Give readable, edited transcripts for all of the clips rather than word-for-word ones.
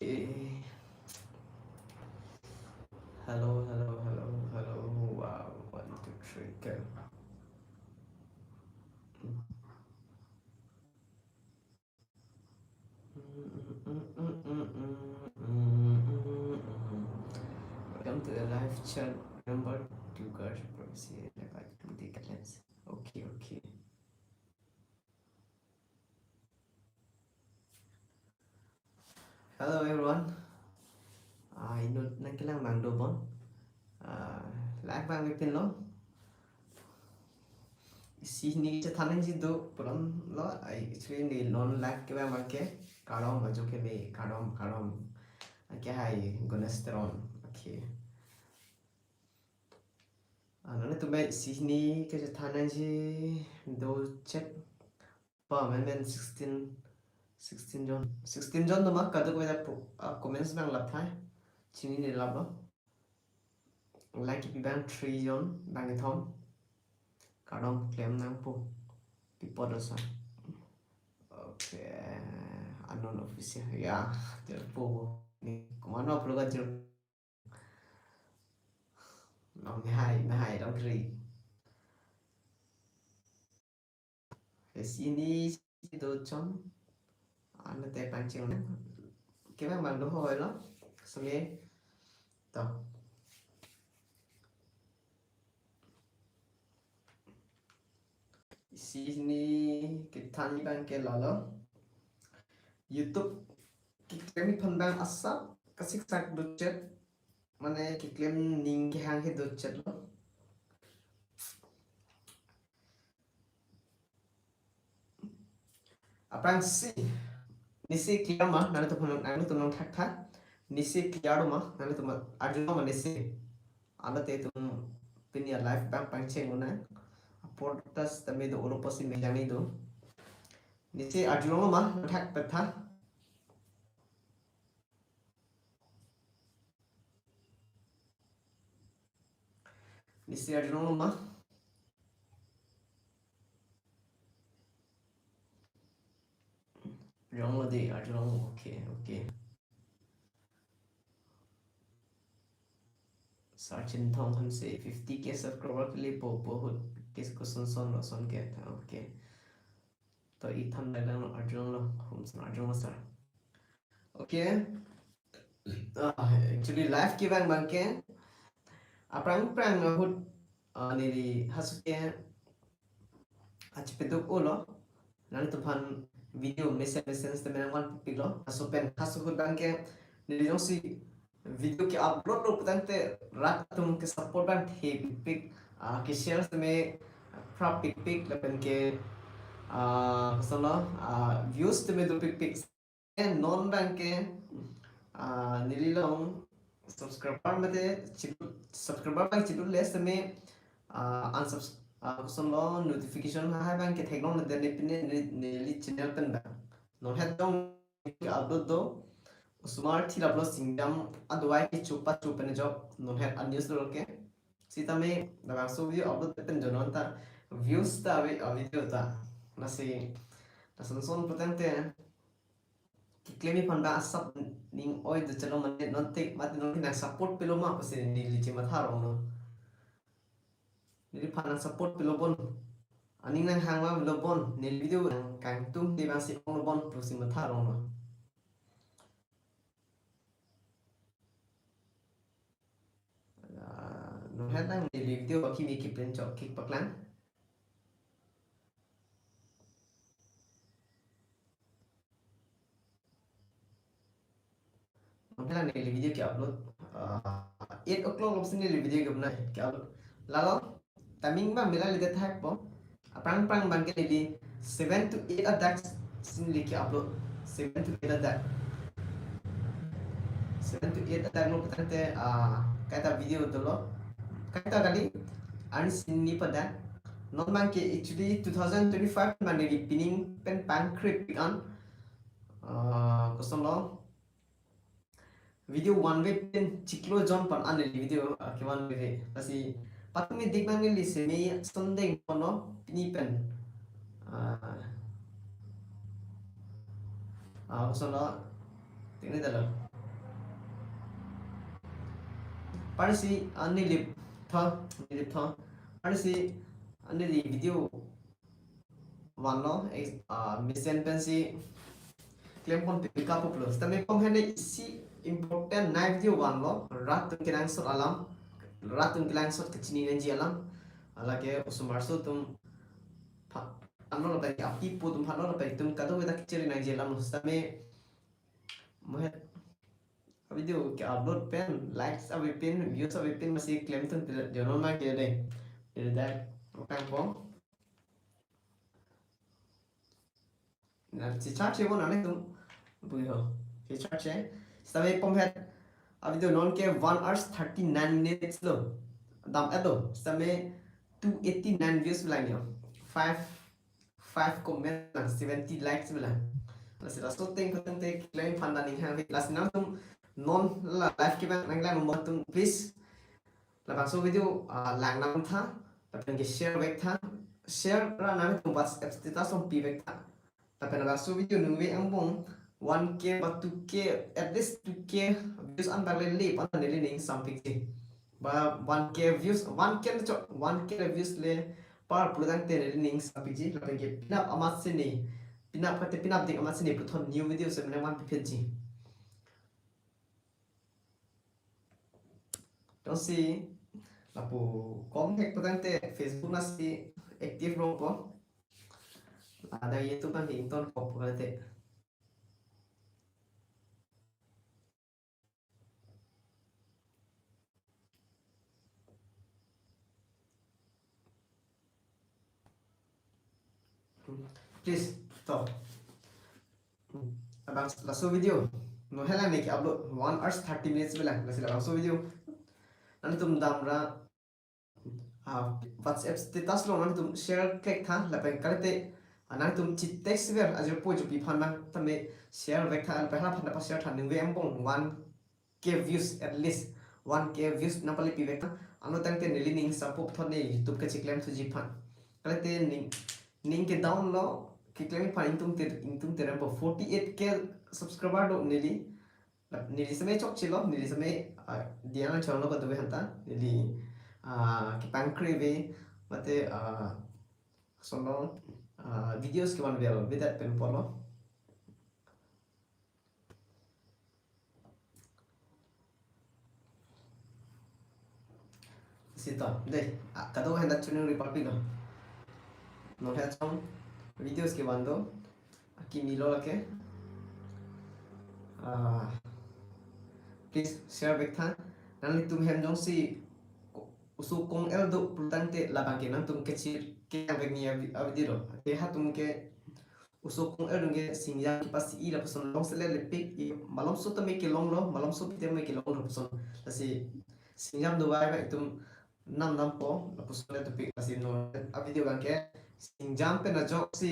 Okay. Hello, hello, hello, hello. Wow. One, two, three, go. Welcome to the live chat. Remember to guard privacy and like the claims. Okay, okay. Hello everyone. Ino nang kilang mang dobon. Live bang within lo. Sini cha thanan ji do puram lo. I actually ni non live ke bang ke. Kadom bajo ke me kadom. Okay, hi. Gonesteron. Okay. Nó tụi bay sini cái thằng gì đồ chết pa men 16 John 16 John đó mà cả được bây giờ comments mang lập thái chỉ nên lập đó like cái bang 3 John bang cái thom cả đông claim nang po people đó sao okay unknown official yeah there po ni kumano pro cái nó mới hay đóng rì cái sini đồ chấm anh tệ bằng chừng cái bang bằng đồ hồi lắm xong nghe tao sini kita ni bang ke lalo YouTube kiklem phan bang asa kasik sak dochet mane kiklem ning ke hang he dochet lo apang si nisi clear ma nane to phan nane to nong thak thak nisi clear ma nane to ma arjuna ma nisi ana te tum pinya life bang pang cheng una podcast tame do oro posi me jani do nisi arjuna ma thak patha nisi arjuna ma Wrong lo de arjuna okay okay Sachin Thong हम से 50k subscriber के लिए बहुत किसको सुन के था okay तो Ethan लगा नो अर्जुन लो हम सुन Arjun sir okay actually live की bang के aprang hut niri hasuke achipeduk ulo nani tuhan video message te menang wan pilo asupen hasukut bang ke niri josi video के अपलोड रो पतंते रात तुम के सपोर्ट बन थे पिक के शेयर्स में फ्रा पिक लपन के सनो व्यूज ते में दो पिक नॉन बैंक के निलीलों सब्सक्राइबर में ते सब्सक्राइबर बैंक चिटू लेस में सनो नोटिफिकेशन है बैंक के थेगलों में देने पिने निली चैनल पेन बैंक नॉन है तो अपलोड दो Smart thi laplo singdam adwai ki chupa chupene job non het an news ke sita me da so video upload pen jonon ta views ta video ta nasi nason potente ki claim pan ba asap ning oi de chalo man non te mat non na support pelo ma ko se ni li ma tharo no ni pan support pelo bon aning nang hang ma lo bon ni video kang tum ti ba si bon bon pro si ma tharo no nó hết đang review và khi mình kịp lên chọn kịch bậc lắm nó hết là này video kiểu upload 8 o'clock lúc sinh này video kiểu này kiểu upload là lo timing mà mình lại được thác bóng prang prang ban cái này 7 to 8 attacks sinh lịch upload 7 to 8 attack 7 to 8 attack lúc tante cái ta video đó lo cái ta kali anh xin ni pada non man ke actually 2025 man ni pinning pen pan creep on kosong lo video one way pen chiklo john pan an video ke one way asi patmi dikman ni lise me sunday kono pini pen kosong lo tinggal dalam parsi nilip tha parsi di video wano mission pensi claim kon pika plus tame pom hene isi important na video wan lo ratun kilang sot alam ratun kilang sot kecini nenji alam alage usumar so tum ano la api pu tum hano la tum kado weda keciri nenji alam tame mohet video ke upload pen likes awi pin views awi pin masih claim tun jono ma ke deh dari that kan pom na si chat che bon ane tum buyo si chat che tame pom het video non ke 1 hours 39 minutes lo dam edo tame 289 views bilangnya 5 comment 70 likes bilang lasi rasto ting ko ting claim pandan ning hang lasi na tum non la live ke bang nang lang mo tum please la bang so video lang nam tha tapi ke share back tha share ra na tum whatsapp status on pi back tha tapi na so video nungwe ang bong 1k but 2k at least 2k views an bang le pan ne ning something ba 1k views 1k views le par pulang te ne ning something ji la ke pinap amat se ni pinap kate pinap ding amat se ni puthon new video se mena wan pipet ji don't see lapu kom hek putang te facebook na si active ro po ada youtube kan ington ko pulate please stop abang langsung video no hela nih upload 1 hours 30 minutes bilang langsung video nanti tum damra WhatsApp status lo nanti tum share klik tha lapen kalite nanti tum chit text ver ajo po jo pi phan tame share vek tha pehla phan pa share tha ning ve ambong 1k views at least 1k views na pali pi vek tha ano tang te nili ning sapo thon ne youtube ka chiklem thu ji phan kalite ning ke down lo kiklem phan tum te rampo 48k subscriber do nili nili samay chok chilo nili samay dia na channel ko to hanta nili ki pankre ve mate solo videos ke man vel with that pen polo sito deh kado handa chunung republic lo no ha chong videos ke bando aki milo ke please share back tha nanti tum hem jong si usu kong el do pultang te labang ke nang tum ke chir ke yang back ni video ke ha tum ke usu kong el nge singya ki pas i la person long sele le pic i malom so to me ke long lo malom so te me ke long lo person lasi singyam do bai ba tum nam po la person le to pic lasi no a video bang ke singjam pe na jok si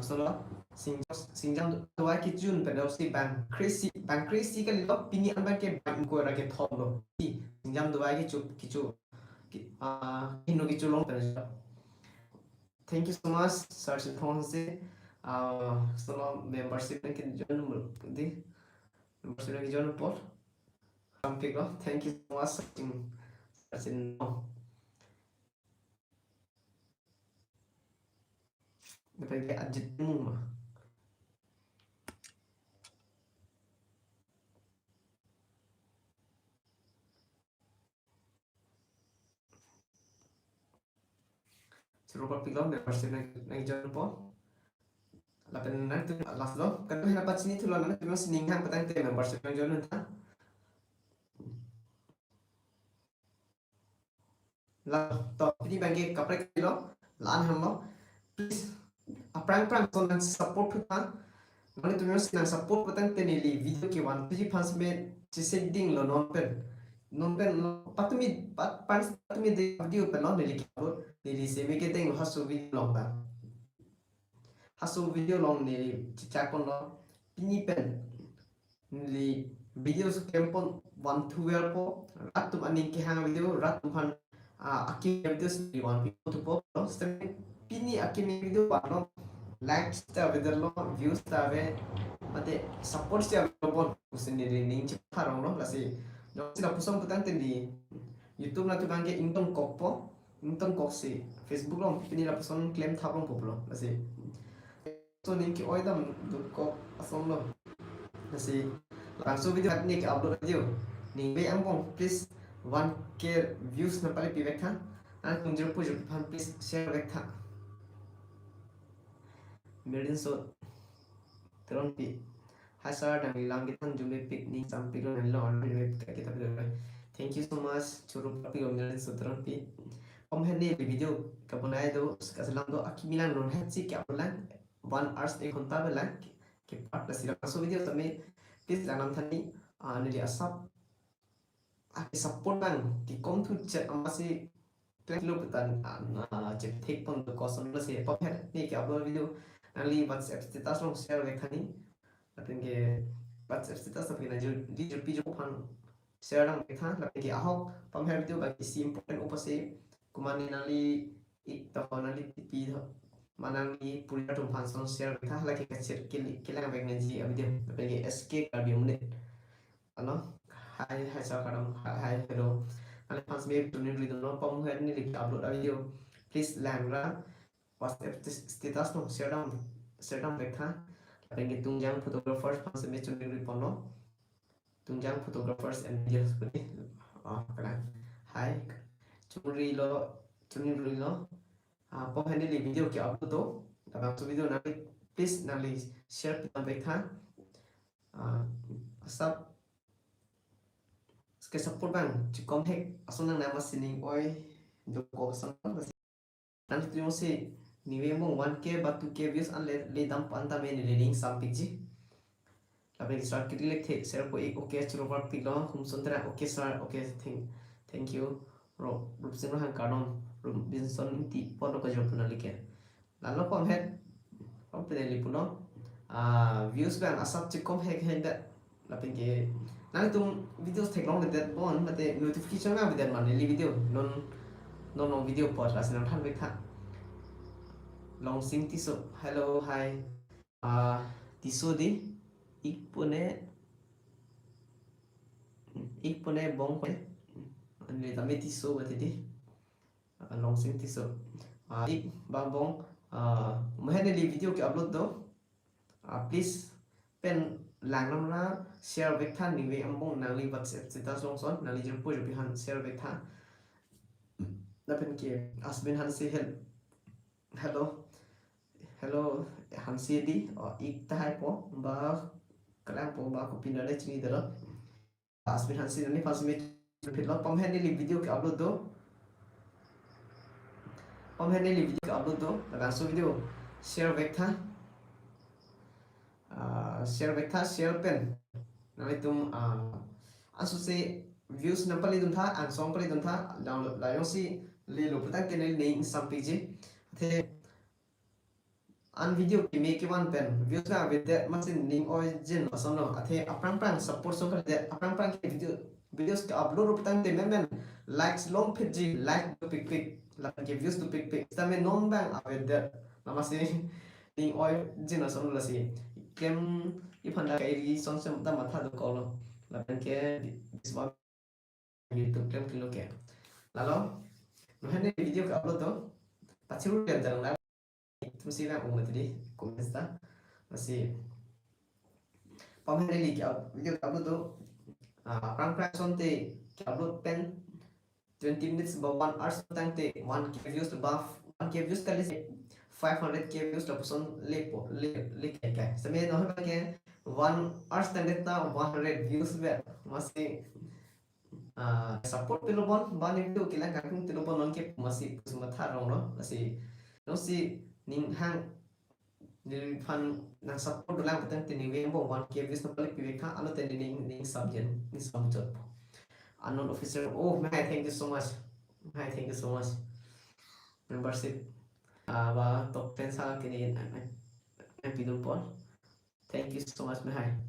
solo singjam doa ki jun pe do si bang crazy ka lo pini an ba ke bang ko ra ke thom lo singjam doa ki chu ino ki chu long pe thank you so much sir si thong se solo membership ke join mo di membership ke join por sampai lo thank you so much sir Depois que de uma. Suruh kau pilih membership nang join po. Lapan nang tu last lo. Kan tu dapat sini tu lo nang tu masih ninghang petang tu membership nang join entah. Lah, toh ini bangke kaprek lo. Lan ham lo. Please aprang so nang support tu ta. Nang tu masih nang support petang tu ni video ke wan. Tuji fans me setting lo non pen patumi de video pen lo nili kabo nili semi ke teng hasu video long ba hasu video long nili chicha kon lo pini pen nili video su kempon 1 2 po ratum aning ke hang video ratum han aki video si wan to po lo pini aki video pa lo likes ta video lo views ta ve mate support sih abon sendiri ning ceparong no lasi no sila pusong putang tendi YouTube na tu bangke ingtong kokpo ingtong koksi Facebook lo pini la pusong claim thaplong poplo lasi so ning ki oidam du ko asom lo lasi langsung video ni ki upload video ning be ambong please 1k views na pale pi vekha an tung jero pujo pan please share vekha Medin so teron pi Hasar dan bilang kita jumpa piknik sampai lo nanti lo online kita berdua. Thank you so much. Curup tapi ngomongin sutron pi. Om henni video kapunai do sekarang do aki bilang non hatsi kya bulan 1 hours एक घंटा बेला के part plus इला so video तमे please जानम थनी ने asap aki support bang di kom tu chat amasi klik butan chat thik pon do koson lo se pop het ni ke upload video nanti WhatsApp status lo share wek thani lapin ke WhatsApp status tapi na di jupi jo pan share lang wek than lapin ke ahok pam het video bagi si important upase kumani nali ik to nali pi manang ni pulita tum panson share wek than lagi kecil kilang wek nanti video lapin ke SK karbi menit ano hai sao kadang hai hello ale pas me tunin ri no pom hen ni lik upload video please lang ra WhatsApp status no share dam wek tha lapin ke tungjang photographers pas me tunin ri pono tunjang photographers and videos puni kadang hai chunri lo pom hen ni video ki upload to dabang tu video nali please nali share pitam wek tha sub cái support bang chỉ có hết asal nang nama sini oi do ko sang nanti tu mesti ni memang 1k but 2k views an le dam panta me ni link sampai ji tapi start kiri lek the share ko ek okay churo par pilo hum sondra okay sir okay thank you ro rup sing han kanon rup binson ti photo ko job na like lalu ko het om pe li puno views bang asap chỉ có hết hết dat lapin ke nanti tum video take long that bon mate notification ga bidan man li video non video post la sinan than wek long sing tiso hello hi tiso di ik pone bong pone ani tame tiso bati di long sing tiso ik bang bong mahene li video ke upload do please pen lang nam na share vek than ni ve ambong nang li WhatsApp status long son nang li jumpo jo pihan share vek than na pen ke asbin han se hello han se di ik ta hai po ba kalang po ba ko pin dale chini dalo asbin han se ni pas me phit lo pom hen ni video ke upload do daga so video share vek than share pen nanti tum asu se views na pali dun tha ang song pali dun tha download la yong si le lo putak ke ne sampai je the an video ki make one pen views na with that masin ning origin asono athe aprang support so kar that aprang ke videos ka upload ro putak te men likes long pit ji like to pic la ke views to pic tame non bang with that namase ning origin asono la si kem ipanda kai ri son sem ta matha do kolo la pen ke this one YouTube kem kilo ke lalo no hene video ka upload to pachiru kan jang la tumsi la umat di comments ta masih pam hene li ka video ka upload to prang son te ka upload pen 20 minutes ba 1 hours tang te 1k views to buff 1k views ka 500k views to person le kai same no ha ke 1 hours tang ta 100 views be masih support pilobon ban video kilang kakung pilobon non ke masih sumatha rong no masih no si ning hang nil fan nang support dulang petang tini wembo 1k views no palik piveka ano teni ning subject ni samjot unknown officer oh man thank you so much membership ba top 10 sa kini pidul pon thank you so much man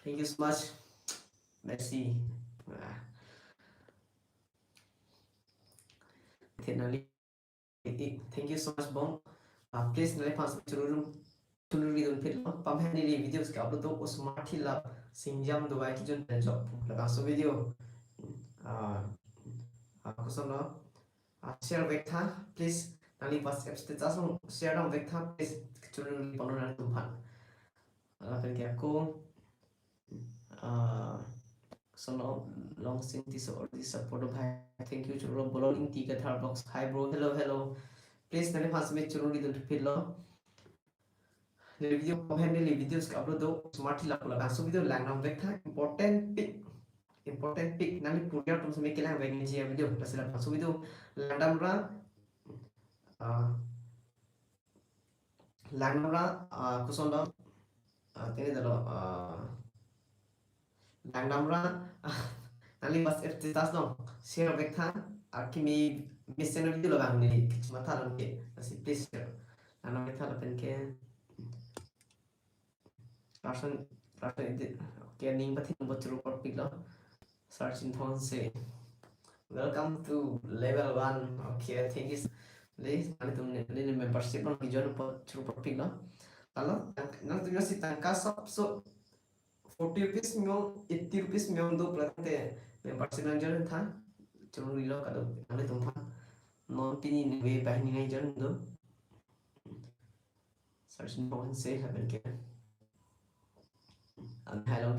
thank you so much merci Tenali, thank you so much, Bong. Please, nalai pas chuluri don fit lo. Pam hen ni videos ka upload to smart hi la singjam do ba ki jon pen job. La so video. Kusom lo. Share vek tha, please. Nali pas apps te tasong share dong vek tha, please. Chuluri panonan tumpan. Pen ki aku. So long since this or this support of hi. Thank you chuluro bolong ti ka thar box. Hi bro, hello. Please nalai pas me chuluri don fit lo. Video handle videos ka upload do smart la pula so video lang nam vek tha important pic nali punya tum se mekelang vek ni video pasal so video lang ra kuson do tene dalo lang nam ra nali pas FTS dong share vek tha akimi mission video la bang ni mata lang keasi please share lang vek tha la pen ke person edit okay ning pathi number 2 por pic lo search in phone say welcome to level 1 okay thank you please ani tumne ni membership lo join por 2 por pic lo kalau nang tu si tangka so 40 rupees myo 80 rupees myo do plate membership nang join tha churu lo kado ani tum tha non pini ni we bah ni ngai join do search in phone say happen ke an hai lo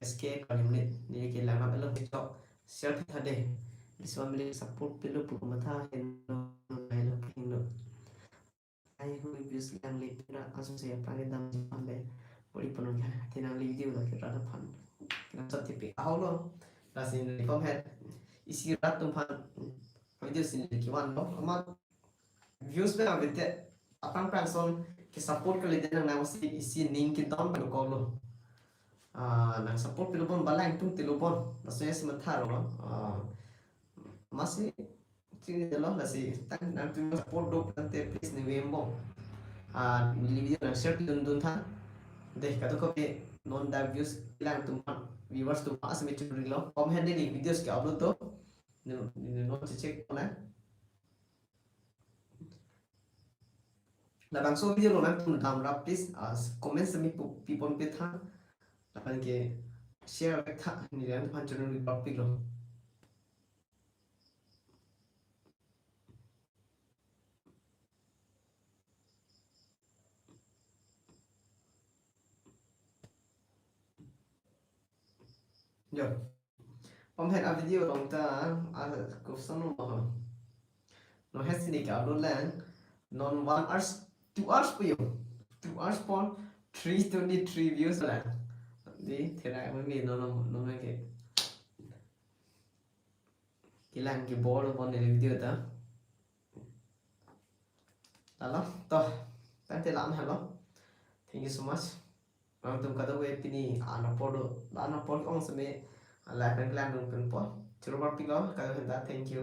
SK kalimlit ni ke lama belo picok self thade this one will support pilo pumatha heno heno heno ai hu views lang le pira asu se apane dam ambe bori pono ya tenang le video la ke rada phan na sati pe aholo la sin le pom het isi rat tum phan video sin le ki wan no ama views be avete apang person ke support ke le den na wasi isi ning ki dom ko lo nang support pilupon balang tung tilupon nasuya si mataro no masih sini dalo nasi tang nang tung support do plante please ni wembo ni video nang share dun dun tha deh kado ko pe non da views ilang tum viewers tum pas me churi lo kom hen ni videos ke upload to no check na la bang so video lo nang tum dam rap please comment se mi pipon pe tha lapan ke share vek tha ni ran phan channel ni topic lo yo pom hen a video dong ta ko son no has ni ka lo lang non 1 hours 2 hours po yo 2 hours pon 323 views la di thera mi no ke kilang ke ball pon ni video ta alo to tante lam hello thank you so much tum kada we pini ana pod ong se me la kan plan dun kan po churu par pilo ka thank you